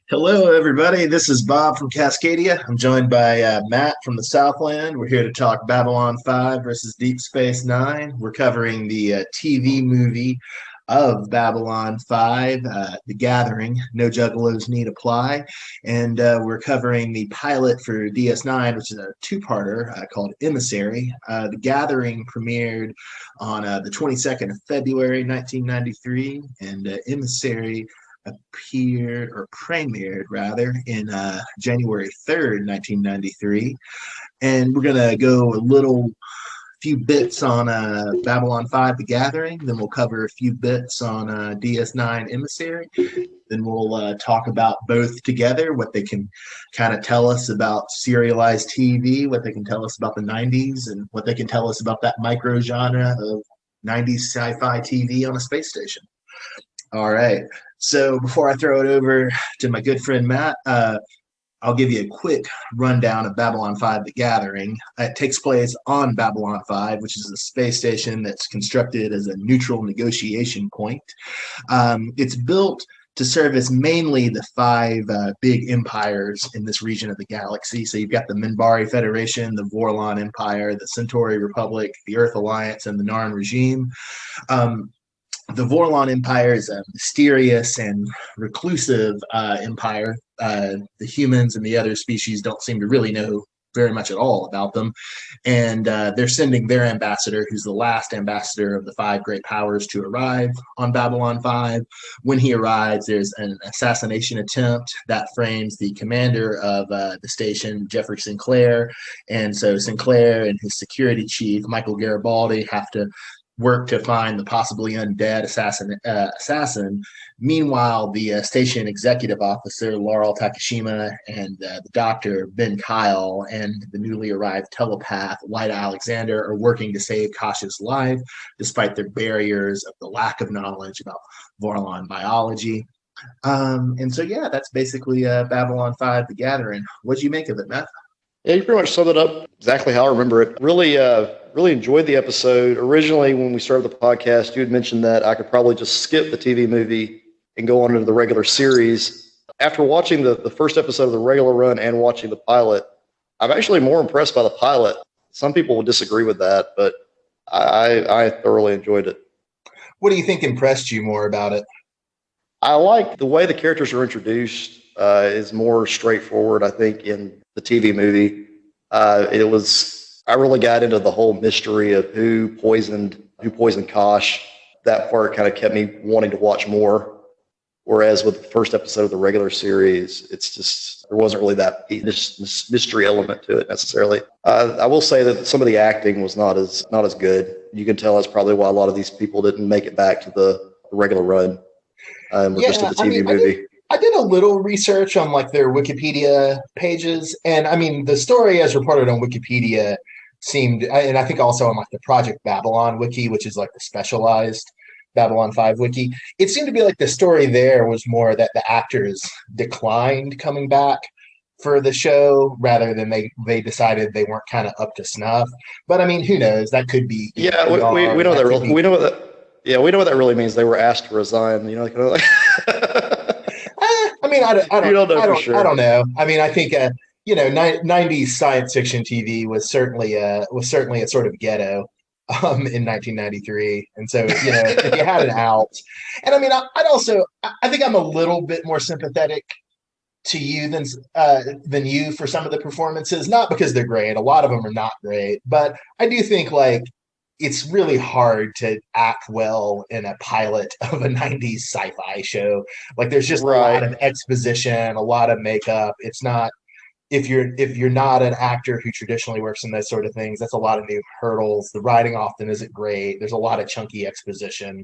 Hello, everybody. This is Bob from Cascadia. I'm joined by Matt from the Southland. We're here to talk Babylon 5 versus Deep Space Nine. We're covering the TV movie of Babylon 5, The Gathering, No Juggalos Need Apply. And we're covering the pilot for DS9, which is a two-parter called Emissary. The Gathering premiered on the 22nd of February, 1993, and Emissary premiered rather in January 3rd, 1993. And we're going to go a few bits on Babylon 5, The Gathering. Then we'll cover a few bits on DS9 Emissary. Then we'll talk about both together, what they can kind of tell us about serialized TV, what they can tell us about the 90s, and what they can tell us about that micro genre of 90s sci-fi TV on a space station. All right. So before I throw it over to my good friend Matt, I'll give you a quick rundown of Babylon 5, The Gathering. It takes place on Babylon 5, which is a space station that's constructed as a neutral negotiation point. It's built to service mainly the five big empires in this region of the galaxy. So you've got the Minbari Federation, the Vorlon Empire, the Centauri Republic, the Earth Alliance, and the Narn regime. The Vorlon Empire is a mysterious and reclusive empire. The humans and the other species don't seem to really know very much at all about them. And they're sending their ambassador, who's the last ambassador of the five great powers, to arrive on Babylon 5. When he arrives, there's an assassination attempt that frames the commander of the station, Jeffrey Sinclair. And so Sinclair and his security chief, Michael Garibaldi, have to work to find the possibly undead assassin. Meanwhile, the station executive officer, Laurel Takashima, and the doctor, Ben Kyle, and the newly arrived telepath, Lyda Alexander, are working to save Kasha's life, despite their barriers of the lack of knowledge about Vorlon biology. And so, yeah, that's basically Babylon 5, The Gathering. What'd you make of it, Matt? Yeah, you pretty much summed it up exactly how I remember it. Really enjoyed the episode. Originally, when we started the podcast, you had mentioned that I could probably just skip the TV movie and go on into the regular series. After watching the first episode of the regular run and watching the pilot, I'm actually more impressed by the pilot. Some people would disagree with that, but I thoroughly enjoyed it. What do you think impressed you more about it? I like the way the characters are introduced is more straightforward, I think, in the TV movie. I really got into the whole mystery of who poisoned Kosh. That part kind of kept me wanting to watch more. Whereas with the first episode of the regular series, it's just, there wasn't really that mystery element to it necessarily. I will say that some of the acting was not as good. You can tell that's probably why a lot of these people didn't make it back to the regular run. Just to the TV movie. I did a little research on like their Wikipedia pages, and I mean the story as reported on Wikipedia seemed, and I think also on like the Project Babylon wiki, which is like the specialized Babylon 5 wiki, it seemed to be like the story there was more that the actors declined coming back for the show rather than they decided they weren't kind of up to snuff. But I mean, who knows? That could be. Yeah, we know that. We know what that. Yeah, we know what that really means. They were asked to resign. You know, like. I mean, I don't know. I mean, I think 90s science fiction TV was certainly a sort of ghetto in 1993, and so if you had an out, and I mean, I think I'm a little bit more sympathetic to you than you for some of the performances, not because they're great. A lot of them are not great, but I do think like it's really hard to act well in a pilot of a 90s sci-fi show. Like there's just a lot of exposition, a lot of makeup. It's not, if you're not an actor who traditionally works in those sort of things, that's a lot of new hurdles. The writing often isn't great. There's a lot of chunky exposition.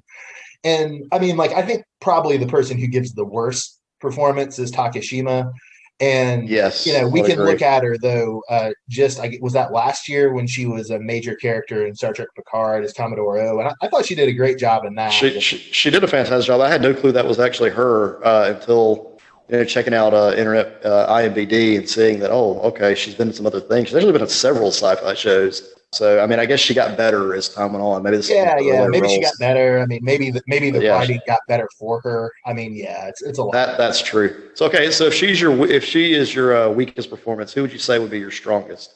And I mean, like, I think probably the person who gives the worst performance is Takashima. And, yes, we can look at her, though, was that last year when she was a major character in Star Trek Picard as Commodore O? And I thought she did a great job in that. She did a fantastic job. I had no clue that was actually her until checking out internet IMDb and seeing that, oh, okay, she's been in some other things. She's actually been in several sci-fi shows. So, I mean, I guess she got better as time went on. Maybe this is one of Yeah, her yeah. earlier Maybe she got roles. better. I mean, maybe But the yeah, writing got better for her. I mean, yeah, it's a lot. that's true. So, okay, so if she is your weakest performance, who would you say would be your strongest?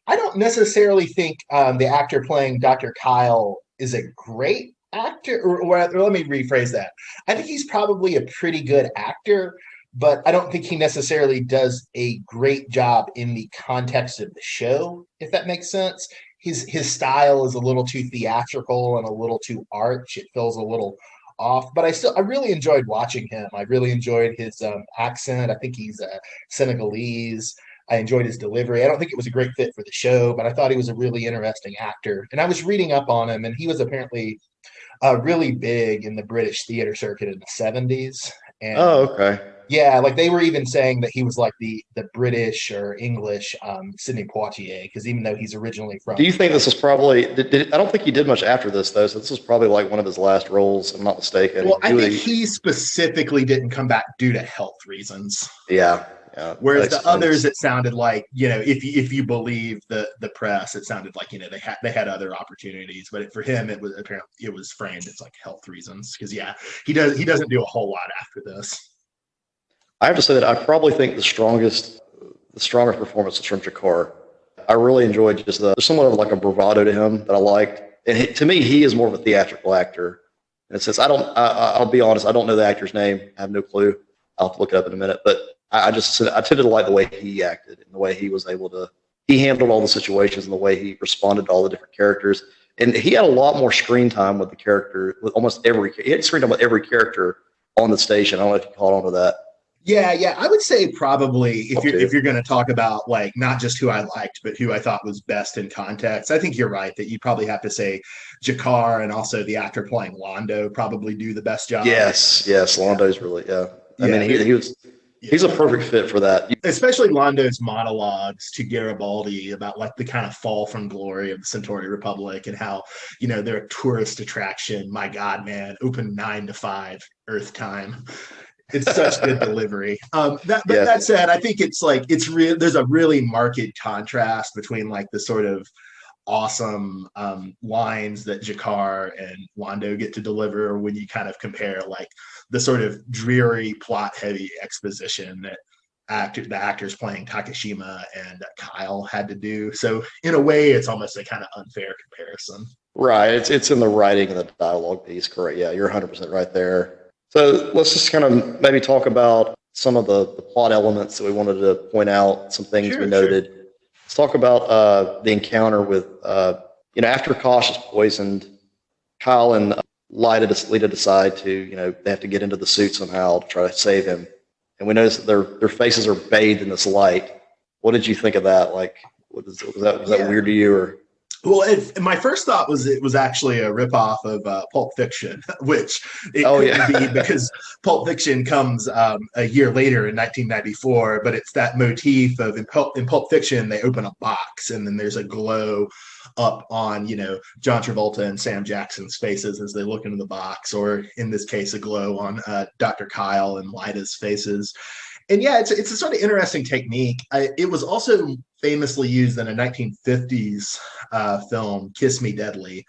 I don't necessarily think the actor playing Dr. Kyle is a great actor, or let me rephrase that. I think he's probably a pretty good actor, but I don't think he necessarily does a great job in the context of the show, if that makes sense. His style is a little too theatrical and a little too arch. It feels a little off, but I really enjoyed watching him. I really enjoyed his accent. I think he's Senegalese. I enjoyed his delivery. I don't think it was a great fit for the show, but I thought he was a really interesting actor. And I was reading up on him, and he was apparently really big in the British theater circuit in the 70s. And Oh, okay. yeah, like they were even saying that he was like the British or English Sidney Poitier, because even though he's originally Do from you think this is probably? I don't think he did much after this though. So this was probably like one of his last roles. If I'm not mistaken. well, I think he specifically didn't come back due to health reasons. Yeah, yeah, that Whereas the others, explains. it sounded like, if you believe the press, it sounded like they had other opportunities. But for him, it was apparently it was framed as like health reasons, because yeah, he doesn't do a whole lot after this. I have to say that I probably think the strongest performance is from Jakar. I really enjoyed just there's somewhat of like a bravado to him that I liked, and to me, he is more of a theatrical actor. And since I'll be honest, I don't know the actor's name. I have no clue. I'll have to look it up in a minute. But I tended to like the way he acted and the way he was able to. He handled all the situations and the way he responded to all the different characters. And he had a lot more screen time with the character, with almost every. He had screen time with every character on the station. I don't know if you caught on to that. Yeah, yeah, I would say probably if you're Okay. if you're going to talk about like not just who I liked, but who I thought was best in context. I think you're right that you probably have to say Jakar, and also the actor playing Londo probably do the best job. Yes, yes, Yeah, Londo's really, yeah. I mean, yeah, he was he's a yeah. perfect fit for that. Especially Londo's monologues to Garibaldi about like the kind of fall from glory of the Centauri Republic, and how they're a tourist attraction. My God, man, open 9 to 5 Earth time. It's such good delivery. But Yeah, that said, I think it's like it's real. There's a really marked contrast between like the sort of awesome lines that Jakar and Wando get to deliver when you kind of compare like the sort of dreary plot heavy exposition that the actors playing Takashima and Kyle had to do. So in a way, it's almost a kind of unfair comparison. right. It's in the writing and the dialogue piece, correct? Yeah, you're 100% right there. So let's just kind of maybe talk about some of the plot elements that we wanted to point out, some things we Sure, sure. noted. Let's talk about the encounter with, after Kosh is poisoned, Kyle and Lita decide to, they have to get into the suit somehow to try to save him. And we notice that their faces are bathed in this light. What did you think of that? Like, was that Yeah. weird to you or? Well, my first thought was it was actually a ripoff of Pulp Fiction, which it Oh couldn't be, yeah, because Pulp Fiction comes a year later in 1994. But it's that motif of in Pulp Fiction, they open a box and then there's a glow up on John Travolta and Sam Jackson's faces as they look into the box, or in this case, a glow on Dr. Kyle and Lyda's faces. And yeah, it's a sort of interesting technique. It was also famously used in a 1950s film, Kiss Me Deadly.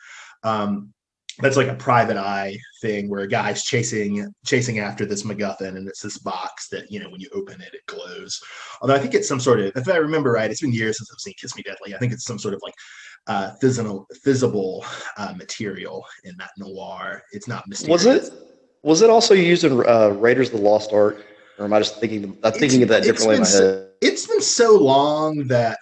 That's like a private eye thing where a guy's chasing after this MacGuffin, and it's this box that when you open it, it glows. Although I think it's some sort of, if I remember right, it's been years since I've seen Kiss Me Deadly. I think it's some sort of like visible material in that noir. It's not was it mysterious. was it also used in Raiders of the Lost Ark? Or am I just thinking? I'm It's thinking of that it's differently in been my head. it's been so long that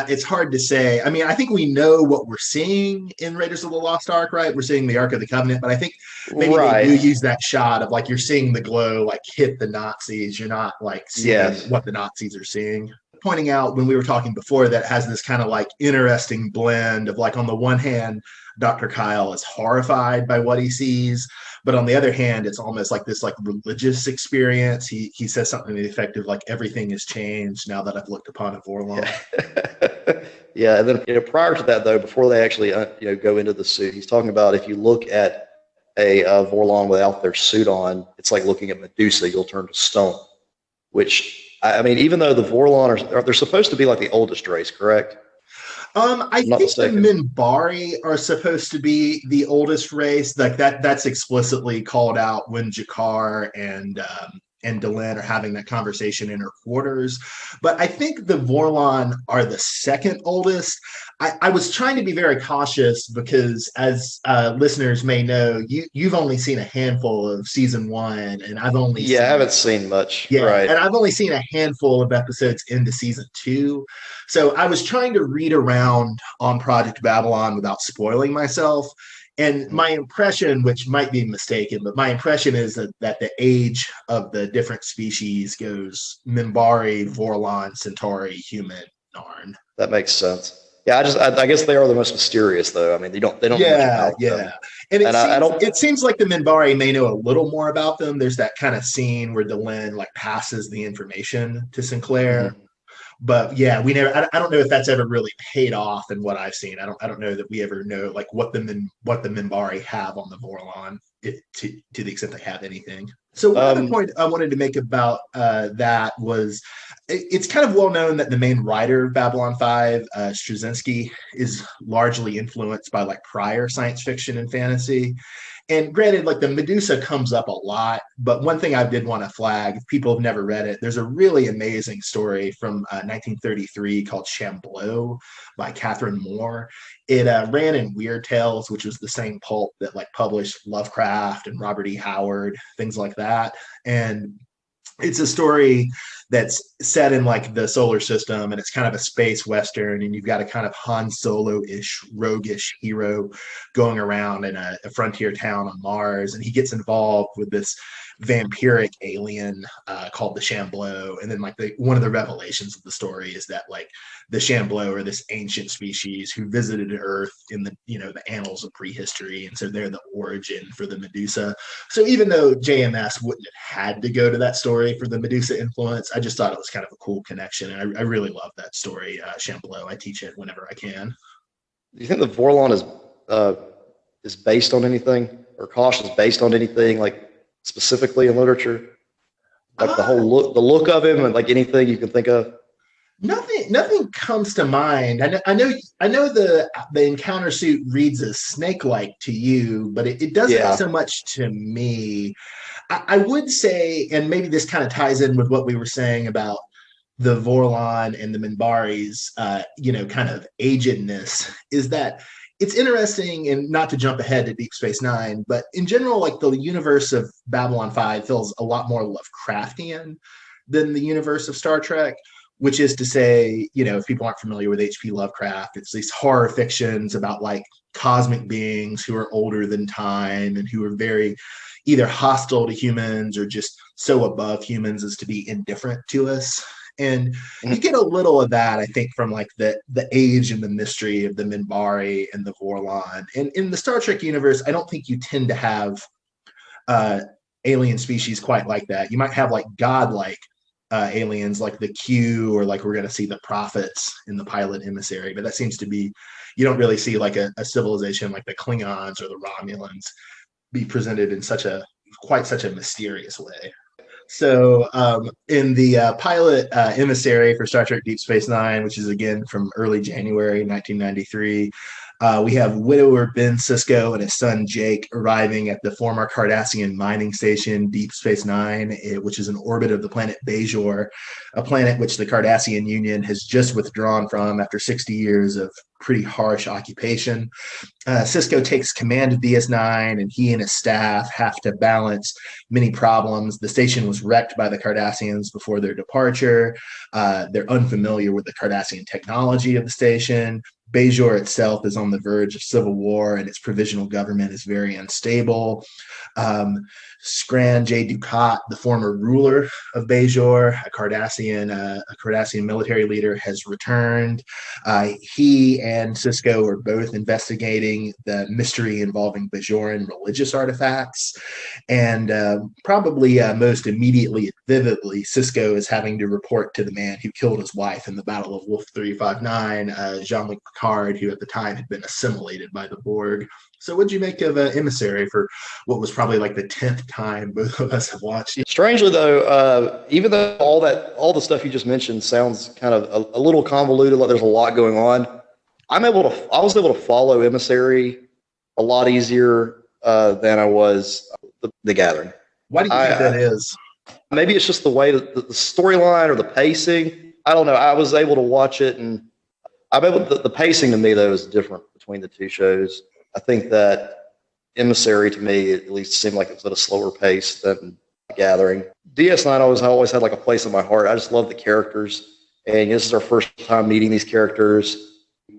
it's hard to say. I mean, I think we know what we're seeing in Raiders of the Lost Ark, right? We're seeing the Ark of the Covenant, but I think maybe they do Right. use that shot of like you're seeing the glow like hit the Nazis. You're not like seeing Yes. what the Nazis are seeing. Pointing out when we were talking before that it has this kind of like interesting blend of like on the one hand, Dr. Kyle is horrified by what he sees, but on the other hand, it's almost like this like religious experience. He says something to the effect of like everything has changed now that I've looked upon a Vorlon. Yeah. Yeah. And then prior to that though, before they actually go into the suit, he's talking about if you look at a Vorlon without their suit on, it's like looking at Medusa. You'll turn to stone. Which I mean, even though the Vorlon they're supposed to be like the oldest race, correct? I I'm not think the mistaken. Minbari are supposed to be the oldest race. Like that's explicitly called out when Jakar and Delenn are having that conversation in her quarters. But I think the Vorlon are the second oldest. I was trying to be very cautious because, as listeners may know, you've only seen a handful of season one, and I've only Yeah, I seen haven't seen much. yeah, Right. and I've only seen a handful of episodes into season two. So I was trying to read around on Project Babylon without spoiling myself. And Mhm. my impression, which might be mistaken, but my impression is that the age of the different species goes Minbari, Vorlon, Centauri, human, Narn. That makes sense. Yeah, I guess they are the most mysterious though. I mean, they don't know much Yeah, about yeah. them, And it and I seems don't. it seems like the Minbari may know a little more about them. There's that kind of scene where Delenn like passes the information to Sinclair. Mhm. But yeah, we never. I don't know if that's ever really paid off in what I've seen. I don't know that we ever know like what the Minbari have on the Vorlon, if, to the extent they have anything. So one other Um, point I wanted to make about that was it's kind of well known that the main writer of Babylon 5, Straczynski, is largely influenced by like prior science fiction and fantasy. And granted, like the Medusa comes up a lot, but one thing I did want to flag, if people have never read it, there's a really amazing story from 1933 called Chamblot by Catherine Moore. It ran in Weird Tales, which was the same pulp that like published Lovecraft and Robert E. Howard, things like that. And it's a story that's set in like the solar system and it's kind of a space western and you've got a kind of Han Solo-ish roguish hero going around in a frontier town on Mars and he gets involved with this vampiric alien called the Chamblot. And then like one of the revelations of the story is that like the Chamblot are this ancient species who visited Earth in the the annals of prehistory, and so they're the origin for the Medusa. So even though JMS wouldn't have had to go to that story for the Medusa influence, I just thought it was kind of a cool connection, and I really love that story. Chamblot, I teach it whenever I can. do you think the Vorlon is based on anything, or Kosh is based on anything like specifically in literature? Like Uh, the look of him, and like anything you can think of. nothing comes to mind. I know the encounter suit reads as snake-like to you, but it doesn't Yeah. so much to me. I would say, and maybe this kind of ties in with what we were saying about the Vorlon and the Minbari's, kind of agedness, is that it's interesting, and not to jump ahead to Deep Space Nine, but in general, like the universe of Babylon 5 feels a lot more Lovecraftian than the universe of Star Trek, which is to say, if people aren't familiar with H.P. Lovecraft, it's these horror fictions about like cosmic beings who are older than time and who are very either hostile to humans or just so above humans as to be indifferent to us. And you Mhm. get a little of that, I think, from like the age and the mystery of the Minbari and the Vorlon. And in the Star Trek universe, I don't think you tend to have uh, alien species quite like that. You might have like godlike aliens like the Q, or like we're going to see the prophets in the pilot Emissary, but that seems to be, you don't really see like a civilization like the Klingons or the Romulans be presented in quite such a mysterious way. So, in the pilot Emissary for Star Trek Deep Space Nine, which is again from early January 1993, we have widower Ben Sisko and his son Jake arriving at the former Cardassian mining station Deep Space Nine, which is in orbit of the planet Bajor, a planet which the Cardassian Union has just withdrawn from after 60 years of pretty harsh occupation. Cisco takes command of DS9, and he and his staff have to balance many problems. The station was wrecked by the Cardassians before their departure. They're unfamiliar with the Cardassian technology of the station. Bajor itself is on the verge of civil war, and its provisional government is very unstable. Scran J. Dukat, the former ruler of Bajor, a Cardassian military leader, has returned. He and Cisco are both investigating the mystery involving Bajoran religious artifacts. And probably most immediately vividly, Cisco is having to report to the man who killed his wife in the Battle of Wolf 359, Jean-Luc Picard, who at the time had been assimilated by the Borg. So what'd you make of Emissary for what was probably like the 10th time both of us have watched it? Strangely, though, even though all the stuff you just mentioned sounds kind of a little convoluted, like there's a lot going on, I was able to follow Emissary a lot easier than I was the Gathering. Why do you think that is? Maybe it's just the way the storyline or the pacing. I don't know. I was able to watch it, and the pacing to me though is different between the two shows. I think that Emissary to me at least seemed like it was at a slower pace than Gathering. DS9 always had like a place in my heart. I just love the characters, and this is our first time meeting these characters.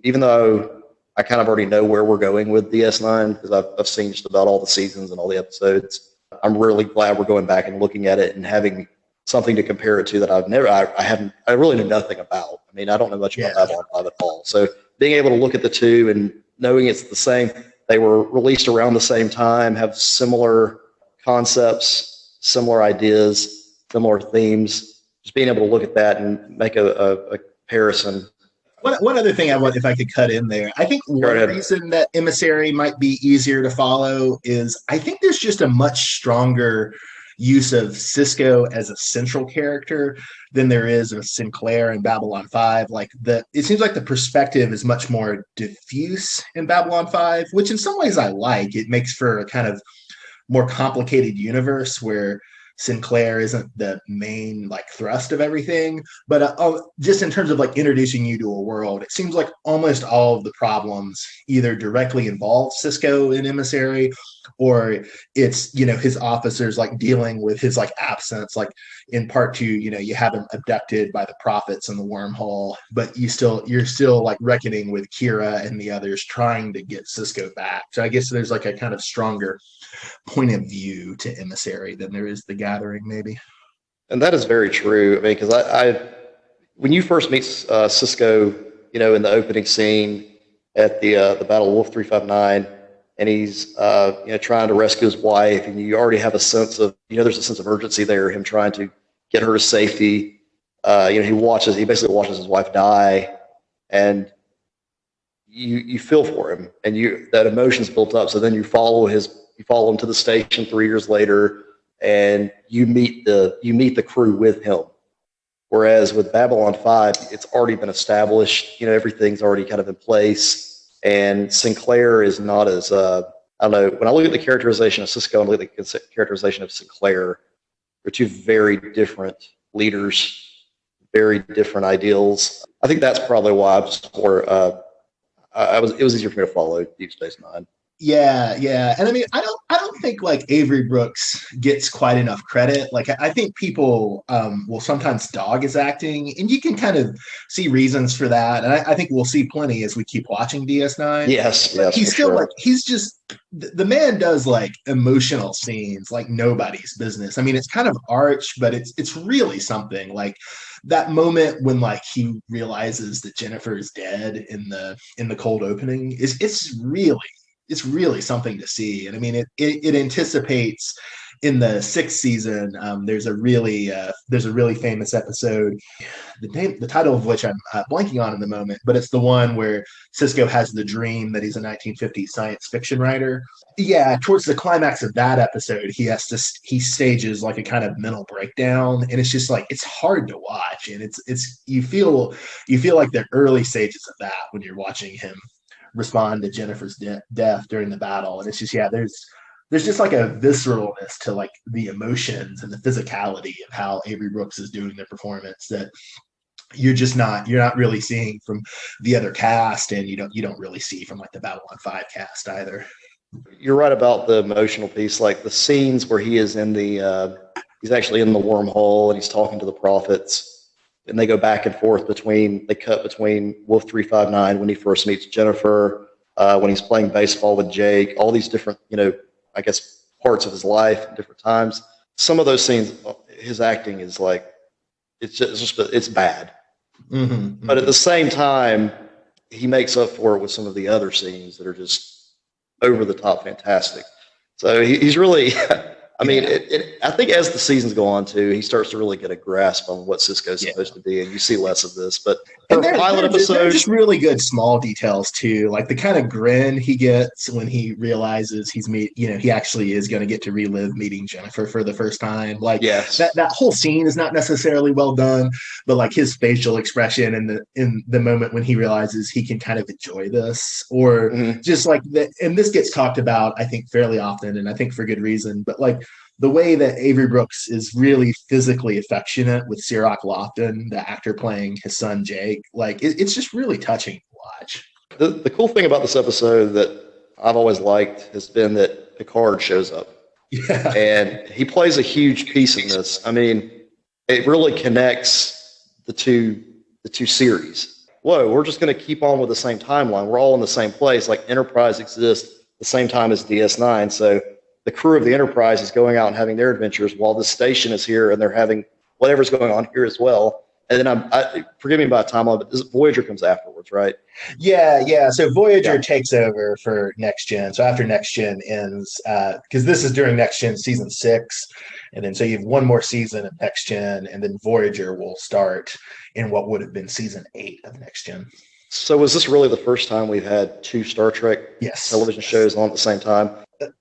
Even though I kind of already know where we're going with DS9 because I've seen just about all the seasons and all the episodes. I'm really glad we're going back and looking at it and having something to compare it to that I really know nothing about. I mean, I don't know much about Babylon 5 at all. So being able to look at the two and knowing it's the same, they were released around the same time, have similar concepts, similar ideas, similar themes, just being able to look at that and make a comparison. One other thing I want, if I could cut in there, I think one reason that Emissary might be easier to follow is I think there's just a much stronger use of Cisco as a central character than there is of Sinclair in Babylon 5. It seems like the perspective is much more diffuse in Babylon 5, which in some ways I like. It makes for a kind of more complicated universe where Sinclair isn't the main thrust of everything, but just in terms of introducing you to a world, it seems like almost all of the problems either directly involve Cisco in Emissary, or it's his officers dealing with his absence. In part two, you have him abducted by the prophets in the wormhole, but you're still reckoning with Kira and the others trying to get Cisco back. So I guess there's a kind of stronger point of view to Emissary than there is the Gathering, maybe. And that is very true. I mean, because I when you first meet Cisco, in the opening scene at the Battle of Wolf 359, and he's trying to rescue his wife, and you already have a sense of there's a sense of urgency there, him trying to get her to safety. He basically watches his wife die, and you feel for him, and that emotion's built up. So then you follow him to the station 3 years later, and you meet the crew with him. Whereas with Babylon 5, it's already been established. Everything's already kind of in place, and Sinclair is not as I don't know. When I look at the characterization of Cisco and look at the characterization of Sinclair, they're two very different leaders, very different ideals. I think that's probably why I'm just more. It was easier for me to follow Deep Space Nine. Yeah. And I mean, I don't think Avery Brooks gets quite enough credit. I think people will sometimes dog his acting, and you can kind of see reasons for that. And I think we'll see plenty as we keep watching DS9. Yes. He's still sure. He's just, the man does emotional scenes like nobody's business. I mean, it's kind of arch, but it's really something. That moment when he realizes that Jennifer is dead in the cold opening it's really something to see. And I mean, it anticipates in the 6th season. There's a really famous episode, the title of which I'm blanking on in the moment, but it's the one where Cisco has the dream that he's a 1950s science fiction writer. Yeah, towards the climax of that episode, he stages a kind of mental breakdown, and it's just it's hard to watch, and it's you feel like the early stages of that when you're watching him respond to Jennifer's death during the battle. And it's just, there's just a visceralness to the emotions and the physicality of how Avery Brooks is doing the performance that you're not really seeing from the other cast, and you don't really see from the Babylon 5 cast either. You're right about the emotional piece, the scenes where he is he's actually in the wormhole and he's talking to the prophets. And they go back and forth between Wolf 359 when he first meets Jennifer, when he's playing baseball with Jake, all these different, I guess, parts of his life at different times. Some of those scenes, his acting is it's bad. Mm-hmm. But at the same time, he makes up for it with some of the other scenes that are just over the top fantastic. So he's really, I mean, I think as the seasons go on too, he starts to really get a grasp on what Cisco's supposed to be, and you see less of this. But and they're just really good small details too, like the kind of grin he gets when he realizes he actually is going to get to relive meeting Jennifer for the first time. Like that whole scene is not necessarily well done, but like his facial expression in the moment when he realizes he can kind of enjoy this, or just like that. And this gets talked about, I think, fairly often, and I think for good reason. But like the way that Avery Brooks is really physically affectionate with Sirach Lofton, the actor playing his son Jake, like it's just really touching to watch. The cool thing about this episode that I've always liked has been that Picard shows up. Yeah. And he plays a huge piece in this. I mean, it really connects the two series. Whoa, we're just going to keep on with the same timeline. We're all in the same place. Like Enterprise exists the same time as DS9. So the crew of the Enterprise is going out and having their adventures while the station is here and they're having whatever's going on here as well. And then forgive me about timeline, but Voyager comes afterwards, right? Yeah. So Voyager takes over for Next Gen. So after Next Gen ends, because this is during Next Gen season 6, and then so you have one more season of Next Gen, and then Voyager will start in what would have been season 8 of Next Gen. So was this really the first time we've had 2 Star Trek television shows on at the same time?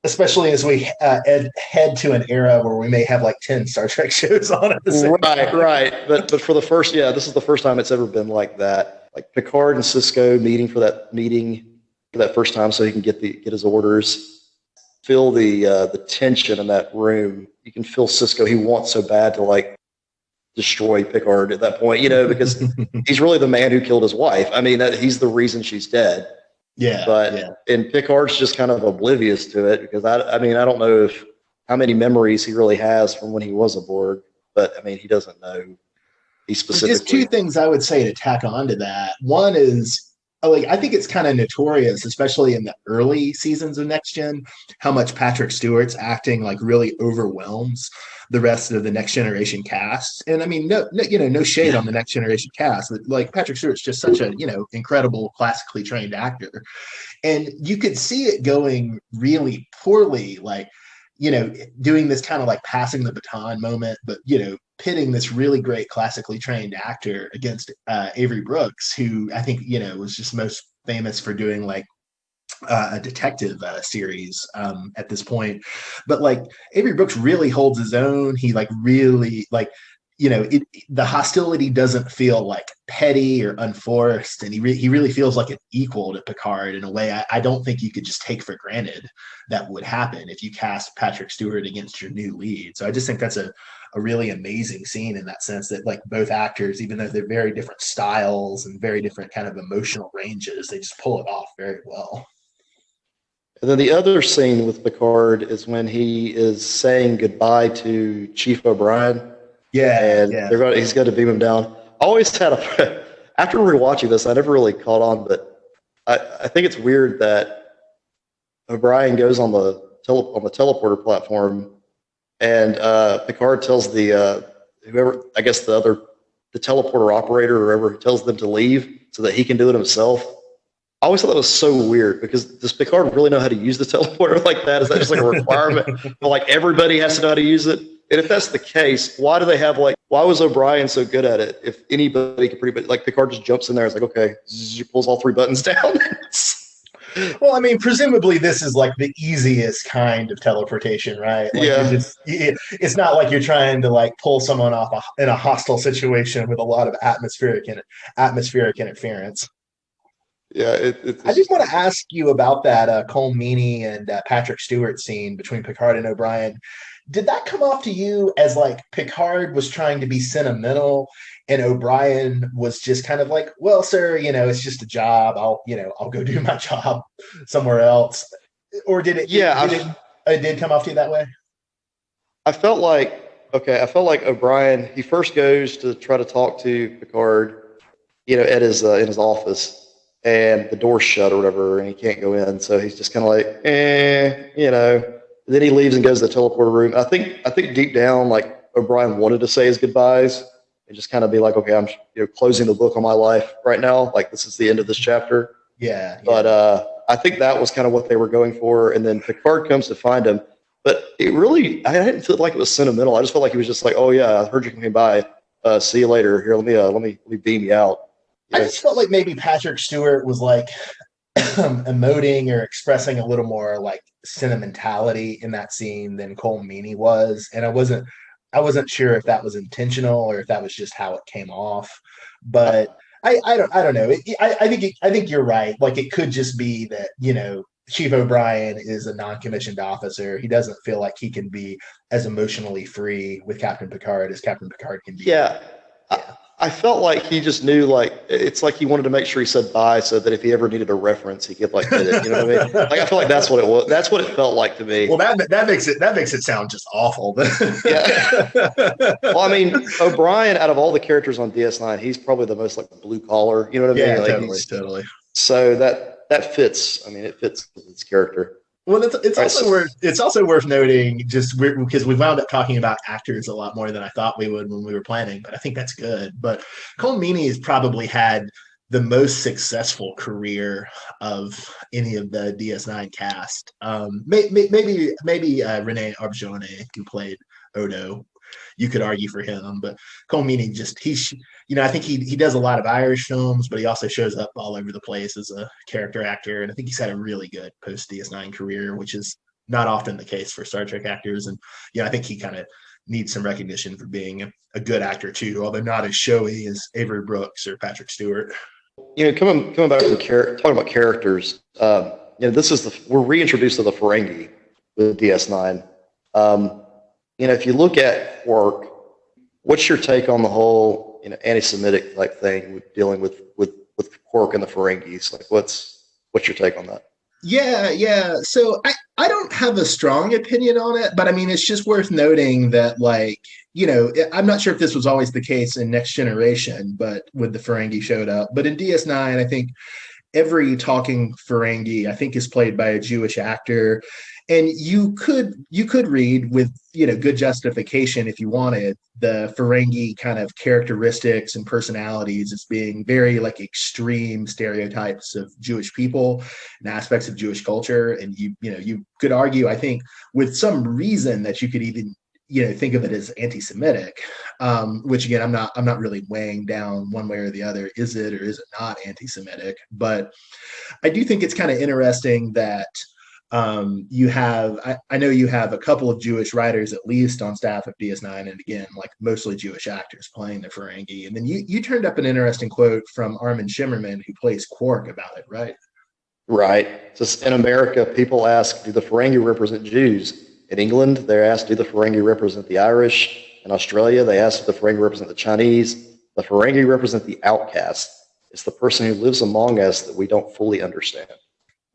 Especially as we head to an era where we may have like 10 Star Trek shows on at the same time. Right. But for the first, this is the first time it's ever been like that. Like Picard and Cisco meeting for that first time so he can get his orders. Feel the tension in that room. You can feel Cisco. He wants so bad to like destroy Picard at that point, because he's really the man who killed his wife. I mean, he's the reason she's dead. And Picard's just kind of oblivious to it because I don't know how many memories he really has from when he was aboard, but I mean, he doesn't know. He specifically. Just 2 things I would say to tack on to that. One is, I think it's kind of notorious, especially in the early seasons of Next Gen, how much Patrick Stewart's acting like really overwhelms the rest of the Next Generation cast. And I mean, no shade on the Next Generation cast, but like Patrick Stewart's just such a, incredible classically trained actor. And you could see it going really poorly, like, doing this kind of like passing the baton moment, but, pitting this really great classically trained actor against Avery Brooks, who I think, was just most famous for doing like a detective series at this point. But like Avery Brooks really holds his own. He like really like, the hostility doesn't feel like petty or unforced, and he really feels like an equal to Picard in a way I don't think you could just take for granted that would happen if you cast Patrick Stewart against your new lead. So I just think that's a really amazing scene in that sense, that like both actors, even though they're very different styles and very different kind of emotional ranges, they just pull it off very well. And then the other scene with Picard is when he is saying goodbye to Chief O'Brien. And he's going to beam him down. I always had after rewatching this, I never really caught on, but I think it's weird that O'Brien goes on the teleporter platform, and Picard tells the teleporter operator or whoever, tells them to leave so that he can do it himself. I always thought that was so weird, because does Picard really know how to use the teleporter like that? Is that just like a requirement? But like everybody has to know how to use it? And if that's the case, why was O'Brien so good at it? If anybody could pretty much, like Picard just jumps in there, it's like, okay, pulls all 3 buttons down. Well, I mean, presumably this is like the easiest kind of teleportation, right? Like it's not like you're trying to like pull someone off in a hostile situation with a lot of atmospheric interference. Yeah, I just want to ask you about that Cole Meany and Patrick Stewart scene between Picard and O'Brien. Did that come off to you as like Picard was trying to be sentimental and O'Brien was just kind of like, well, sir, it's just a job. I'll go do my job somewhere else? Or did it? Yeah, it did come off to you that way? I felt like O'Brien, he first goes to try to talk to Picard, at his in his office, and the door's shut or whatever, and he can't go in. So he's just kind of like, Then he leaves and goes to the teleporter room. I think deep down, like O'Brien wanted to say his goodbyes and just kind of be like, okay, I'm closing the book on my life right now. Like this is the end of this chapter. Yeah. But I think that was kind of what they were going for. And then Picard comes to find him. But I didn't feel like it was sentimental. I just felt like he was just like, oh yeah, I heard you came by. See you later. Here, let me beam you out. I Yeah, just felt like maybe Patrick Stewart was like emoting or expressing a little more like sentimentality in that scene than Cole Meany was, and I wasn't sure if that was intentional or if that was just how it came off. But I don't know. I think you're right. Like it could just be that Chief O'Brien is a non-commissioned officer. He doesn't feel like he can be as emotionally free with Captain Picard as Captain Picard can be. yeah. I, Yeah. I felt like he just knew, like it's like he wanted to make sure he said bye, so that if he ever needed a reference, he could like get it. You know what I mean? Like I feel like that's what it was. That's what it felt like to Well, me. that makes it sound just awful. Yeah. Well, I mean, O'Brien, out of all the characters on DS9, he's probably the most like blue collar. You know what I mean? Yeah, Like totally, he's totally. so that fits. I mean, it fits his character. Well, it's All right, also worth noting because we wound up talking about actors a lot more than I thought we would when we were planning, but I think that's good. But Cole Meany has probably had the most successful career of any of the DS9 cast. Maybe Rene Arjone, who played Odo, you could argue for him, but Cole Meany I think he does a lot of Irish films, but he also shows up all over the place as a character actor, and I think he's had a really good post DS9 career, which is not often the case for Star Trek actors. And I think he kind of needs some recognition for being a good actor too, although not as showy as Avery Brooks or Patrick Stewart. coming back to talking about characters. We're reintroduced to the Ferengi with DS9. Um, if you look at Quark, what's your take on the whole anti-Semitic type thing with dealing with Quark and the Ferengis? Like, what's your take on that? Yeah. So I don't have a strong opinion on it, but I mean, it's just worth noting that, like, I'm not sure if this was always the case in Next Generation, but with the Ferengi showed up. But in DS9, I think every talking Ferengi, I think, is played by a Jewish actor. And you could read with good justification, if you wanted, the Ferengi kind of characteristics and personalities as being very like extreme stereotypes of Jewish people and aspects of Jewish culture. And you could argue, I think, with some reason that you could even think of it as anti-Semitic, which again I'm not really weighing down one way or the other. Is it or is it not anti-Semitic? But I do think it's kind of interesting that I know you have a couple of Jewish writers at least on staff of DS9, and again, like mostly Jewish actors playing the Ferengi. And then you turned up an interesting quote from Armin Shimmerman, who plays Quark, about it, right? Right. Just in America, people ask, do the Ferengi represent Jews? In England, they're asked, do the Ferengi represent the Irish? In Australia, they ask, do the Ferengi represent the Chinese? The Ferengi represent the outcast. It's the person who lives among us that we don't fully understand.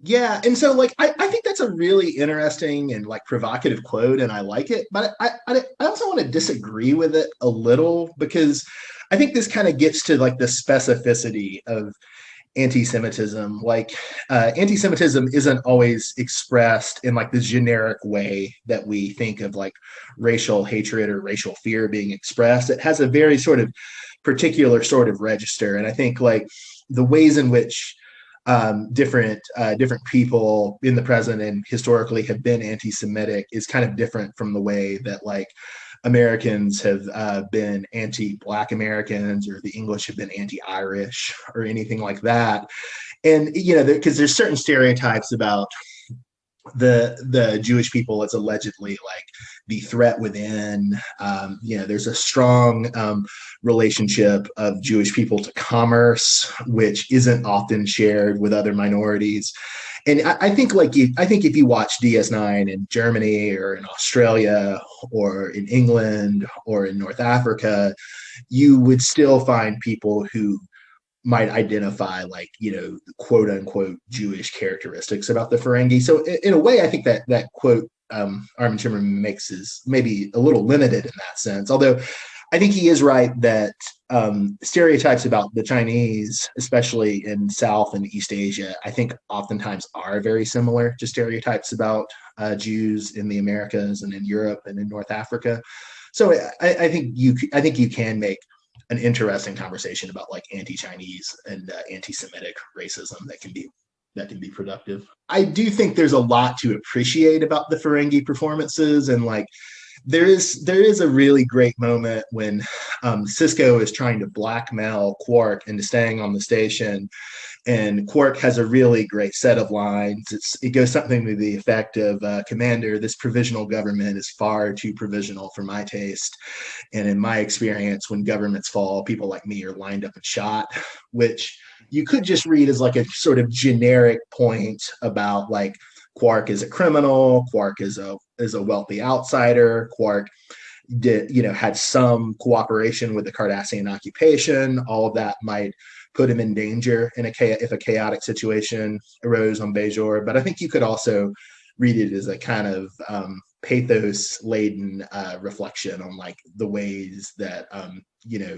Yeah, and so like I think that's a really interesting and like provocative quote, and I like it, but I also want to disagree with it a little, because I think this kind of gets to like the specificity of anti-Semitism. Like anti-Semitism isn't always expressed in like the generic way that we think of like racial hatred or racial fear being expressed. It has a very sort of particular sort of register, and I think like the ways in which different people in the present and historically have been anti-Semitic is kind of different from the way that like Americans have been anti-Black Americans, or the English have been anti-Irish or anything like that. And because there's certain stereotypes about the Jewish people as allegedly like the threat within. There's a strong relationship of Jewish people to commerce, which isn't often shared with other minorities. And I think if you watch DS9 in Germany or in Australia or in England or in North Africa, you would still find people who might identify like quote unquote Jewish characteristics about the Ferengi. So in a way, I think that quote Armin Shimmer makes is maybe a little limited in that sense. Although I think he is right that stereotypes about the Chinese, especially in South and East Asia, I think oftentimes are very similar to stereotypes about Jews in the Americas and in Europe and in North Africa. So I think you can make an interesting conversation about like anti-Chinese and anti-Semitic racism that can be that can be productive. I do think there's a lot to appreciate about the Ferengi performances, and like there is a really great moment when Cisco is trying to blackmail Quark into staying on the station, and Quark has a really great set of lines. It goes something to the effect of, "Commander, this provisional government is far too provisional for my taste, and in my experience, when governments fall, people like me are lined up and shot," which you could just read as like a sort of generic point about like Quark is a criminal, Quark is a wealthy outsider, Quark had some cooperation with the Cardassian occupation. All of that might put him in danger if a chaotic situation arose on Bajor. But I think you could also read it as a kind of pathos laden reflection on like the ways that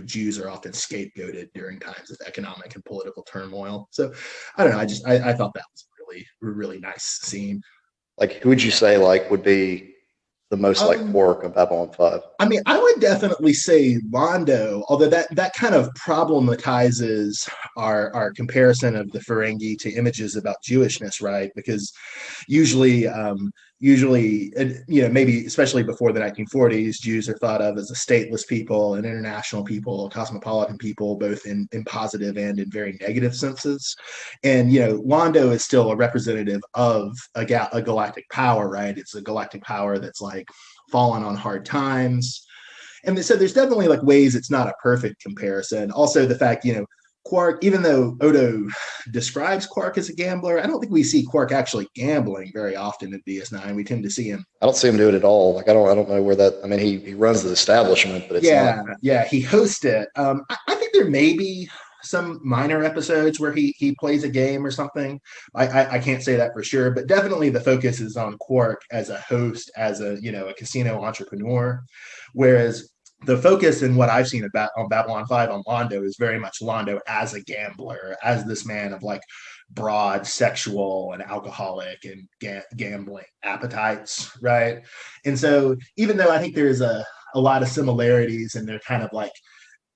Jews are often scapegoated during times of economic and political turmoil. So I don't know. I thought that was really nice scene. Like, who would you say like would be the most like Quark of Babylon 5? I mean, I would definitely say Londo, although that kind of problematizes our comparison of the Ferengi to images about Jewishness, right? Because usually, maybe especially before the 1940s, Jews are thought of as a stateless people, an international people, a cosmopolitan people, both in positive and in very negative senses. And Londo is still a representative of a galactic power, right? It's a galactic power that's like fallen on hard times. And so there's definitely like ways it's not a perfect comparison. Also, the fact, Quark, even though Odo describes Quark as a gambler, I don't think we see Quark actually gambling very often in DS9. We tend to see him. I don't see him do it at all. Like I don't know where that. I mean, he runs the establishment, but it's not. Yeah, he hosts it. I think there may be some minor episodes where he plays a game or something. I can't say that for sure, but definitely the focus is on Quark as a host, as a casino entrepreneur, whereas the focus in what I've seen about on Babylon 5 on Londo is very much Londo as a gambler, as this man of like broad sexual and alcoholic and gambling appetites, right? And so even though I think there's a lot of similarities, and they're kind of like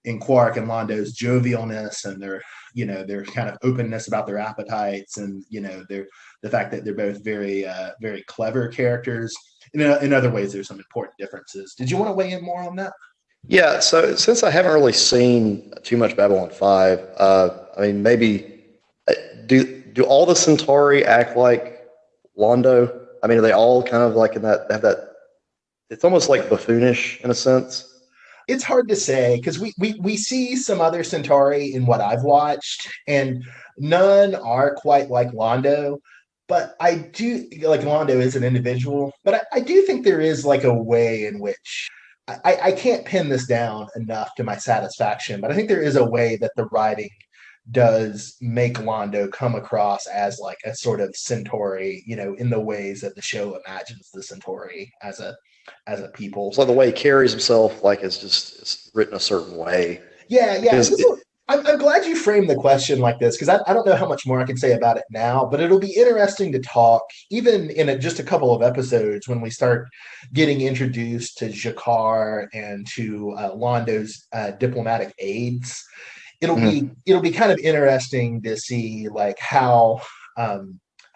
in Quark and Londo's jovialness and their kind of openness about their appetites, and the fact that they're both very very clever characters. In other ways, there's some important differences. Did you want to weigh in more on that? Yeah, so since I haven't really seen too much Babylon 5, I mean, maybe do all the Centauri act like Londo? I mean, are they all kind of like have that? It's almost like buffoonish in a sense. It's hard to say because we see some other Centauri in what I've watched, and none are quite like Londo. But I do like Londo is an individual, but I do think there is like a way in which I can't pin this down enough to my satisfaction, but I think there is a way that the writing does make Londo come across as like a sort of Centauri, in the ways that the show imagines the Centauri as a people. So the way he carries himself, like, it's written a certain way. Yeah. I'm glad you framed the question like this, because I don't know how much more I can say about it now, but it'll be interesting to talk, even in just a couple of episodes, when we start getting introduced to Jakar and to Londo's diplomatic aides. It'll be kind of interesting to see like how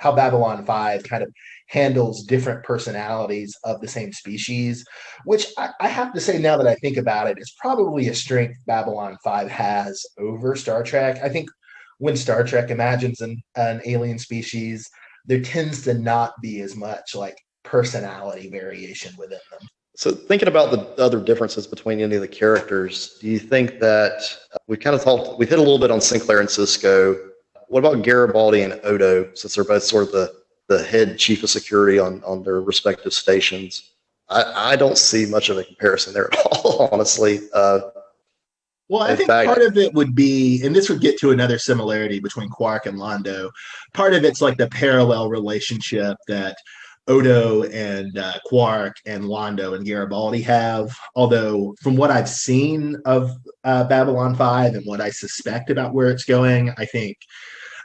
Babylon 5 kind of handles different personalities of the same species, which I have to say, now that I think about it, is probably a strength Babylon 5 has over Star Trek. I think when Star Trek imagines an alien species, there tends to not be as much like personality variation within them. So thinking about the other differences between any of the characters, do you think that we've hit a little bit on Sinclair and Cisco? What about Garibaldi and Odo, since they're both sort of the head chief of security on their respective stations? I don't see much of a comparison there at all, honestly. Well, I think part of it would be, and this would get to another similarity between Quark and Londo, part of it's like the parallel relationship that Odo and Quark and Londo and Garibaldi have. Although from what I've seen of Babylon 5 and what I suspect about where it's going, I think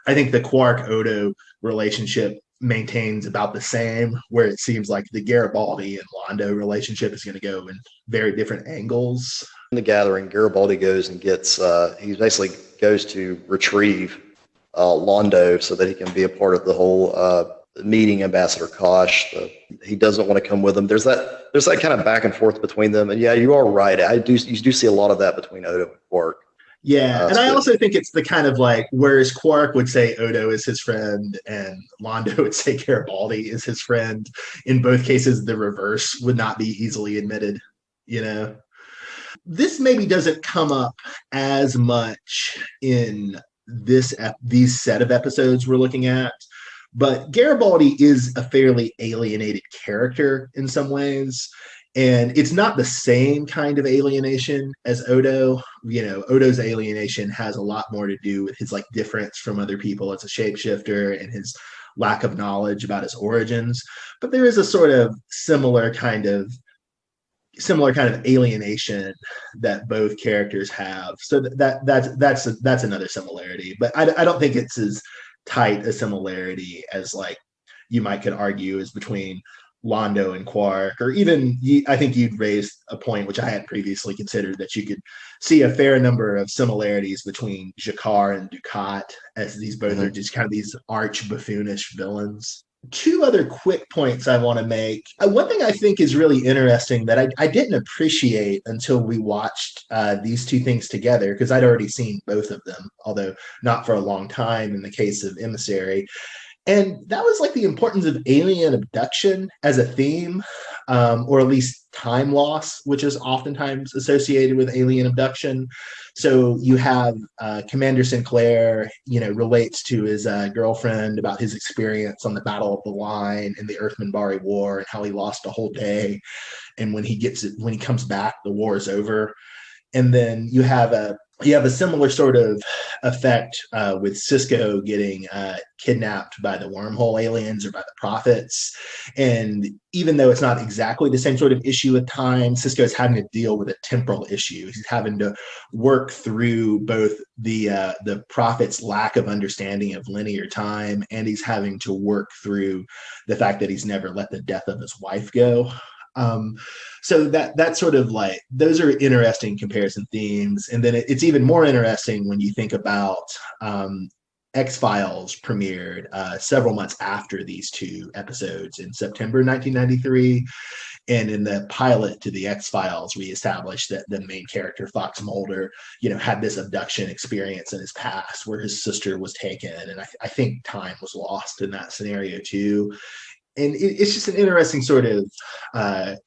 the Quark-Odo relationship maintains about the same, where it seems like the Garibaldi and Londo relationship is going to go in very different angles. In the Gathering, Garibaldi goes and he basically goes to retrieve Londo so that he can be a part of the whole meeting Ambassador Kosh. He doesn't want to come with him. There's that kind of back and forth between them. And yeah, you are right. You do see a lot of that between Odo and Quark. Yeah, and I also think it's the kind of like, whereas Quark would say Odo is his friend and Londo would say Garibaldi is his friend. In both cases, the reverse would not be easily admitted, you know? This maybe doesn't come up as much in these set of episodes we're looking at, but Garibaldi is a fairly alienated character in some ways. And it's not the same kind of alienation as Odo. Odo's alienation has a lot more to do with his like difference from other people as a shapeshifter and his lack of knowledge about his origins. But there is a sort of similar kind of alienation that both characters have. So that's another similarity. But I don't think it's as tight a similarity as like you could argue is between Londo and Quark, or even I think you'd raised a point which I had previously considered, that you could see a fair number of similarities between G'Kar and Dukat, as these both are just kind of these arch buffoonish villains. Two other quick points I want to make. One thing I think is really interesting that I didn't appreciate until we watched these two things together, because I'd already seen both of them, although not for a long time in the case of Emissary. And that was like the importance of alien abduction as a theme, or at least time loss, which is oftentimes associated with alien abduction. So you have Commander Sinclair, relates to his girlfriend about his experience on the Battle of the Line in the Earth-Minbari War and how he lost a whole day. And when he comes back, the war is over. And then you have a similar sort of effect with Cisco getting kidnapped by the wormhole aliens or by the prophets. And even though it's not exactly the same sort of issue with time, Cisco is having to deal with a temporal issue. He's having to work through both the prophet's lack of understanding of linear time, and he's having to work through the fact that he's never let the death of his wife go. So that's sort of like, those are interesting comparison themes. And then it's even more interesting when you think about X-Files premiered several months after these two episodes in September 1993. And in the pilot to the X-Files, we established that the main character, Fox Mulder, had this abduction experience in his past where his sister was taken. And I think time was lost in that scenario too. And it's just an interesting sort of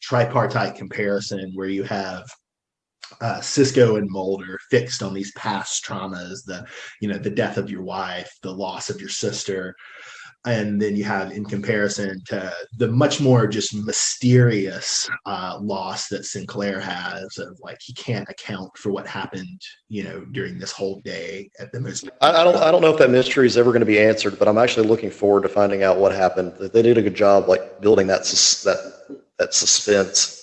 tripartite comparison where you have Cisco and Mulder fixed on these past traumas, the death of your wife, the loss of your sister. And then you have, in comparison to the much more just mysterious loss that Sinclair has, of like, he can't account for what happened, during this whole day at the most. I don't know if that mystery is ever going to be answered, but I'm actually looking forward to finding out what happened. They did a good job, like building that suspense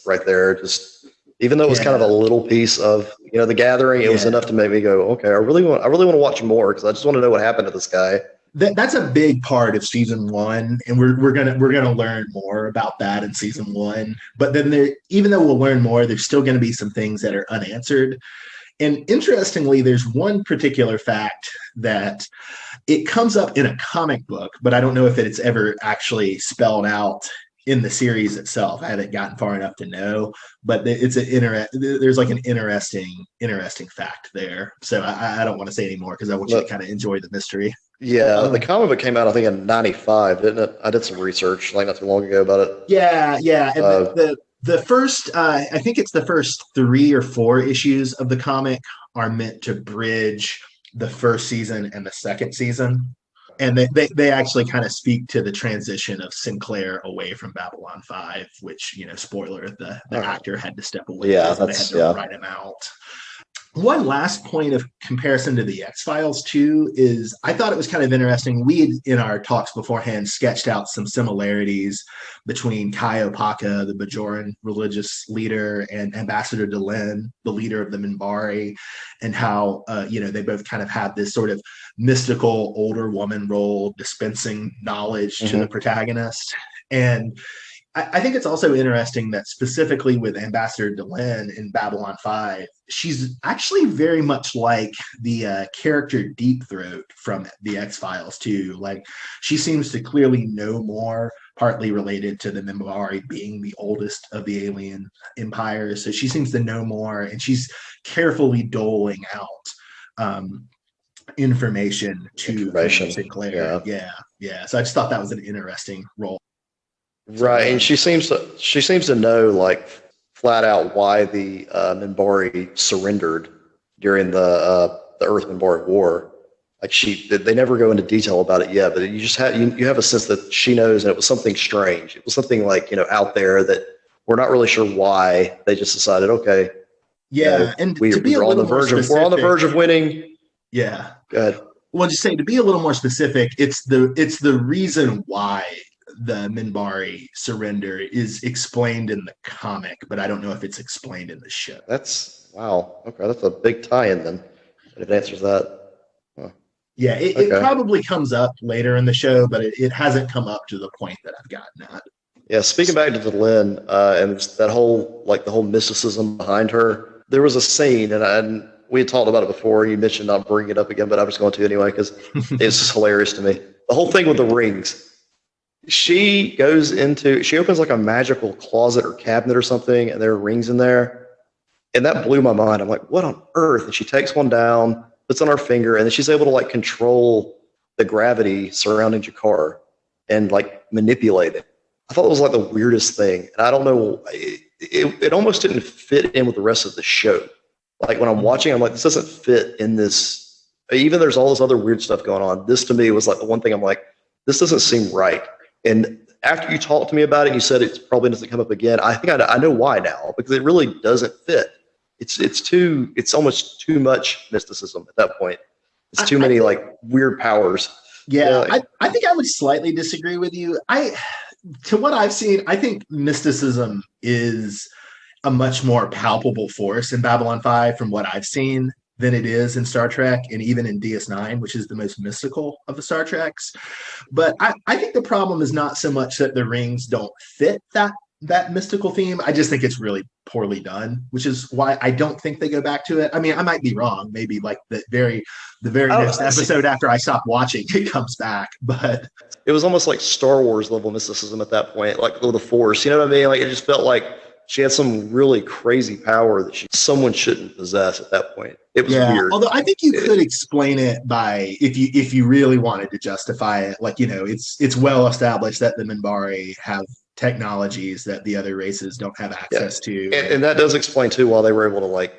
right there. Just even though it was kind of a little piece of the gathering, it was enough to make me go, okay, I really want to watch more, because I just want to know what happened to this guy. That's a big part of season one, and we're gonna learn more about that in season one. But then even though we'll learn more, there's still going to be some things that are unanswered. And interestingly, there's one particular fact that it comes up in a comic book, but I don't know if it's ever actually spelled out in the series itself. I haven't gotten far enough to know, but there's like an interesting fact there. So I don't want to say any more because I want you to kind of enjoy the mystery. Yeah, the comic book came out, I think, in '95, didn't it? I did some research like not too long ago about it. Yeah. And the first, I think it's the first 3 or 4 issues of the comic are meant to bridge the first season and the second season. And they actually kind of speak to the transition of Sinclair away from Babylon 5, which, spoiler, the actor had to step away. Yeah, they had to write him out. One last point of comparison to the X-Files too is I thought it was kind of interesting. We had, in our talks beforehand, sketched out some similarities between Kai Opaka, the Bajoran religious leader, and Ambassador Delenn, the leader of the Minbari, and how they both kind of have this sort of mystical older woman role dispensing knowledge to the protagonist. And I think it's also interesting that specifically with Ambassador Delenn in Babylon 5, she's actually very much like the character Deep Throat from the X-Files too. Like she seems to clearly know more, partly related to the Minbari being the oldest of the alien empires. So she seems to know more, and she's carefully doling out information to Information. Sinclair. Yeah. Yeah, yeah. So I just thought that was an interesting role. So Right, and she seems to know like flat out why the Minbari surrendered during the Earth Minbari War. Like they never go into detail about it yet, but you just have you have a sense that she knows, and it was something strange. It was something like out there that we're not really sure why. They just decided, okay, yeah, and to be a we're on the little more verge of winning. yeah. Go ahead. Well, just say to be a little more specific, it's the reason why the Minbari surrender is explained in the comic, but I don't know if it's explained in the show. That's wow. Okay, that's a big tie-in then. If it answers that. Huh. Yeah, it probably comes up later in the show, but it hasn't come up to the point that I've gotten at. Yeah, speaking back to the Lynn and that whole the whole mysticism behind her, there was a scene, and we had talked about it before. You mentioned not bringing it up again, but I'm just going to anyway because it's just hilarious to me. The whole thing with the rings. She opens like a magical closet or cabinet or something, and there are rings in there, and that blew my mind. I'm like, what on earth? And she takes one down, puts on her finger, and then she's able to like control the gravity surrounding Jakar and like manipulate it. I thought it was like the weirdest thing, and I don't know. It almost didn't fit in with the rest of the show. Like when I'm watching, I'm like, this doesn't fit in this. Even there's all this other weird stuff going on. This to me was like the one thing I'm like, this doesn't seem right. And after you talked to me about it, you said it probably doesn't come up again. I think I know why now, because it really doesn't fit. It's almost too much mysticism at that point. It's too many like weird powers. Yeah, I think I would slightly disagree with you. To what I've seen, I think mysticism is a much more palpable force in Babylon 5 from what I've seen than it is in Star Trek and even in DS9, which is the most mystical of the Star Treks. But I think the problem is not so much that the rings don't fit that mystical theme. I just think it's really poorly done, which is why I don't think they go back to it. I mean, I might be wrong. Maybe like the very next episode after I stop watching, it comes back. But it was almost like Star Wars level mysticism at that point, like with the Force. You know what I mean? Like it just felt like she had some really crazy power that someone shouldn't possess at that point. It was weird. Although I think you could explain it by if you really wanted to justify it, like it's well established that the Minbari have technologies that the other races don't have access to, and that does explain too why they were able to like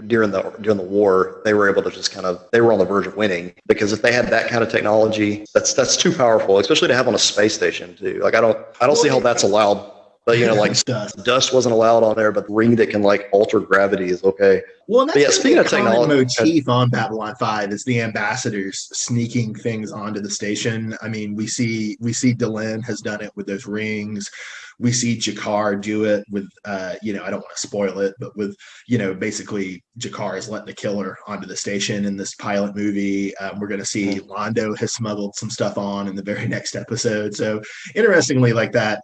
during the war they were able to just they were on the verge of winning, because if they had that kind of technology, that's too powerful, especially to have on a space station too. Like I don't see how that's allowed. But like dust wasn't allowed on there, but the ring that can like alter gravity is okay. Well, that's speaking of technology, motif on Babylon 5 is the ambassadors sneaking things onto the station. I mean, we see Delenn has done it with those rings. We see Jakar do it with, I don't want to spoil it, but with, basically Jakar has let the killer onto the station in this pilot movie. We're going to see Londo has smuggled some stuff on in the very next episode. So interestingly, like that,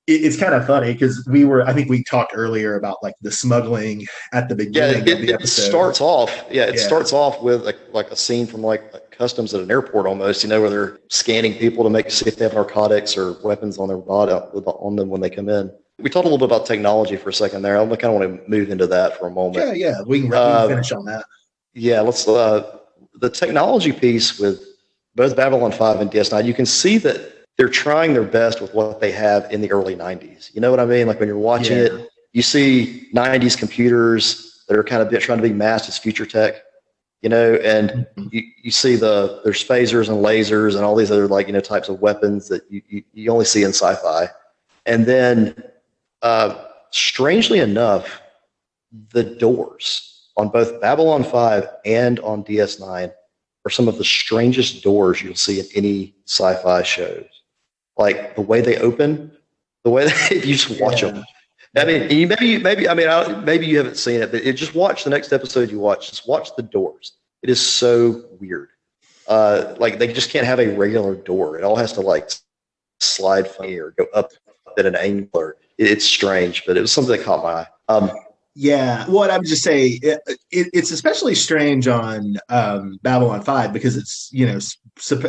it's kind of funny because I think we talked earlier about like the smuggling at the beginning of the episode. It starts off with like a scene from like customs at an airport almost, where they're scanning people to see if they have narcotics or weapons on their body on them when they come in. We talked a little bit about technology for a second there. I kind of want to move into that for a moment. Yeah, we can finish on that. Yeah, let's the technology piece with both Babylon 5 and DS9. You can see that they're trying their best with what they have in the early 90s. You know what I mean? Like when you're watching it, you see 90s computers that are kind of trying to be masked as future tech, and you see there's phasers and lasers and all these other types of weapons that you only see in sci-fi. And then strangely enough, the doors on both Babylon 5 and on DS9 are some of the strangest doors you'll see in any sci-fi shows. Like the way they open, the way if you just watch them. I mean, maybe you haven't seen it, but just watch the next episode you watch. Just watch the doors. It is so weird. Like they just can't have a regular door. It all has to like slide funny or go up than an angler. It's strange, but it was something that caught my eye. Yeah, what I would just say, it's especially strange on Babylon 5 because it's,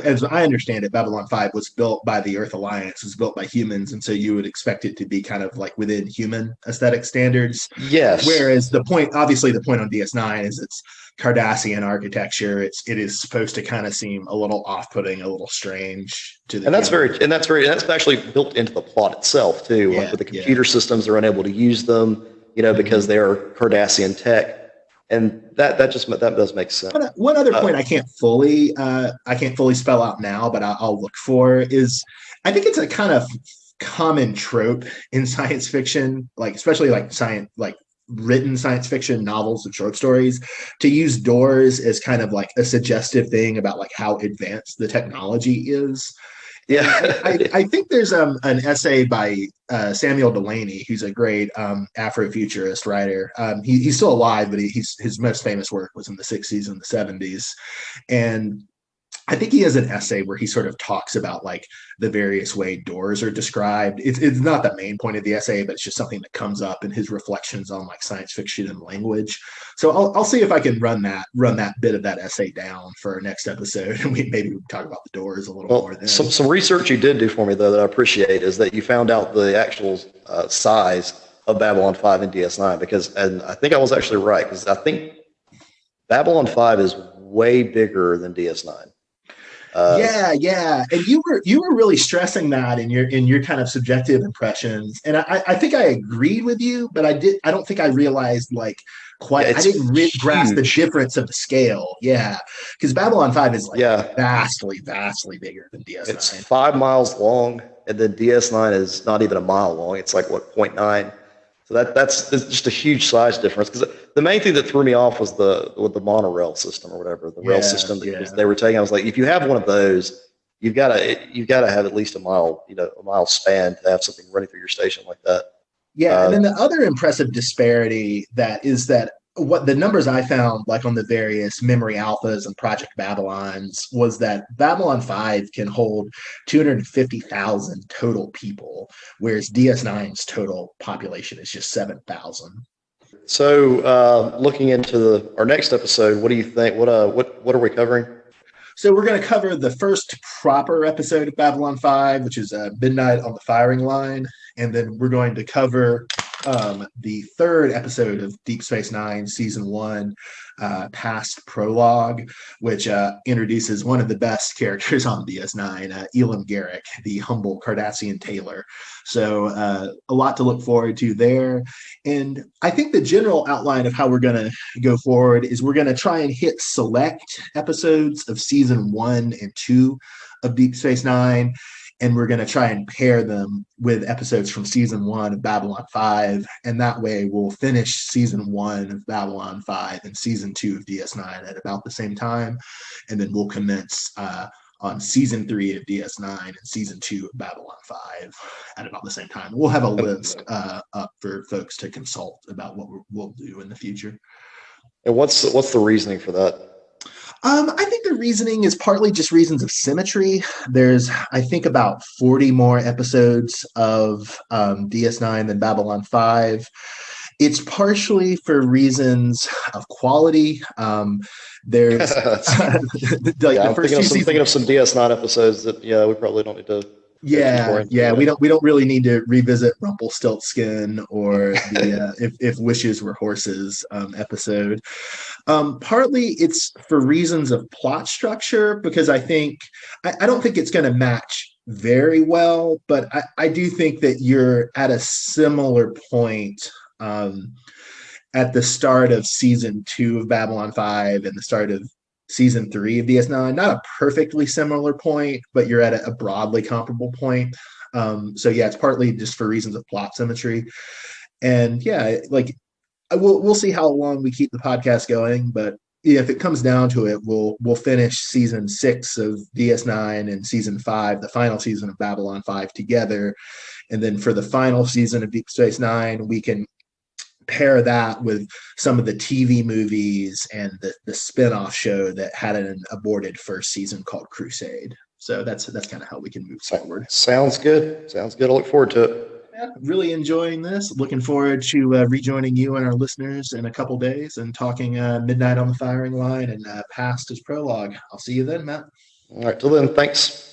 as I understand it, Babylon 5 was built by the Earth Alliance, was built by humans, and so you would expect it to be kind of like within human aesthetic standards. Yes. Whereas obviously the point on DS9 is it's Cardassian architecture. It is supposed to kind of seem a little off-putting, a little strange to the. And that's actually built into the plot itself too. Like with the computer systems, they're unable to use them, because they're Cardassian tech, and that does make sense. One other point I can't fully spell out now, but I'll look for is I think it's a kind of common trope in science fiction, like especially like written science fiction novels and short stories, to use doors as kind of like a suggestive thing about like how advanced the technology is. Yeah, I think there's an essay by Samuel Delaney, who's a great Afrofuturist writer. He's still alive, but his most famous work was in the 60s and the 70s. And I think he has an essay where he sort of talks about like the various way doors are described. It's not the main point of the essay, but it's just something that comes up in his reflections on like science fiction and language. So I'll see if I can run that bit of that essay down for our next episode, and maybe we can talk about the doors a little more. Then some research you did do for me though that I appreciate is that you found out the actual size of Babylon 5 and DS9 and I think I was actually right because I think Babylon 5 is way bigger than DS9. Yeah, and you were really stressing that in your kind of subjective impressions, and I think I agreed with you, but I don't think I realized like quite. I didn't grasp the difference of the scale. Yeah, because Babylon 5 is like vastly bigger than DS9. It's 5 miles long, and then DS9 is not even a mile long. It's like what 0.9. So that's just a huge size difference. Because the main thing that threw me off was the monorail system or whatever, the rail system that they were taking. I was like, if you have one of those, you've got to have at least a mile span to have something running through your station like that. Yeah, and then the other impressive disparity is that what the numbers I found, like on the various memory alphas and Project Babylons, was that Babylon 5 can hold 250,000 total people, whereas DS9's total population is just 7,000. So, looking into our next episode, what do you think? What are we covering? So we're going to cover the first proper episode of Babylon 5, which is Midnight on the Firing Line, and then we're going to cover the third episode of Deep Space Nine, Season 1, Past Prologue, which introduces one of the best characters on DS9, Elam Garrick, the humble Cardassian tailor. So a lot to look forward to there. And I think the general outline of how we're going to go forward is we're going to try and hit select episodes of Season 1 and 2 of Deep Space Nine, and we're going to try and pair them with episodes from Season 1 of Babylon 5, and that way we'll finish Season 1 of Babylon 5 and Season 2 of DS9 at about the same time, and then we'll commence on Season 3 of DS9 and Season 2 of Babylon 5 at about the same time. We'll have a list up for folks to consult about what we'll do in the future. And what's the reasoning for that? I think the reasoning is partly just reasons of symmetry. There's, I think, about 40 more episodes of DS9 than Babylon 5. It's partially for reasons of quality. There's I'm thinking of some DS9 episodes that we probably don't need to. We don't really need to revisit Rumpelstiltskin or the if wishes were horses episode. Partly it's for reasons of plot structure, because I don't think it's going to match very well, but I do think that you're at a similar point at the start of Season 2 of Babylon 5 and the start of Season 3 of DS9, not a perfectly similar point, but you're at a broadly comparable point. So it's partly just for reasons of plot symmetry. And we'll see how long we keep the podcast going, but if it comes down to it, we'll finish Season 6 of DS9 and Season 5, the final season of Babylon 5 together. And then for the final season of Deep Space Nine, we can pair that with some of the TV movies and the spin-off show that had an aborted first season called Crusade. So that's kind of how we can move forward. Sounds good. Sounds good. I look forward to it. Yeah, really enjoying this. Looking forward to rejoining you and our listeners in a couple days and talking Midnight on the Firing Line and past as prologue. I'll see you then, Matt. All right. Till then, thanks.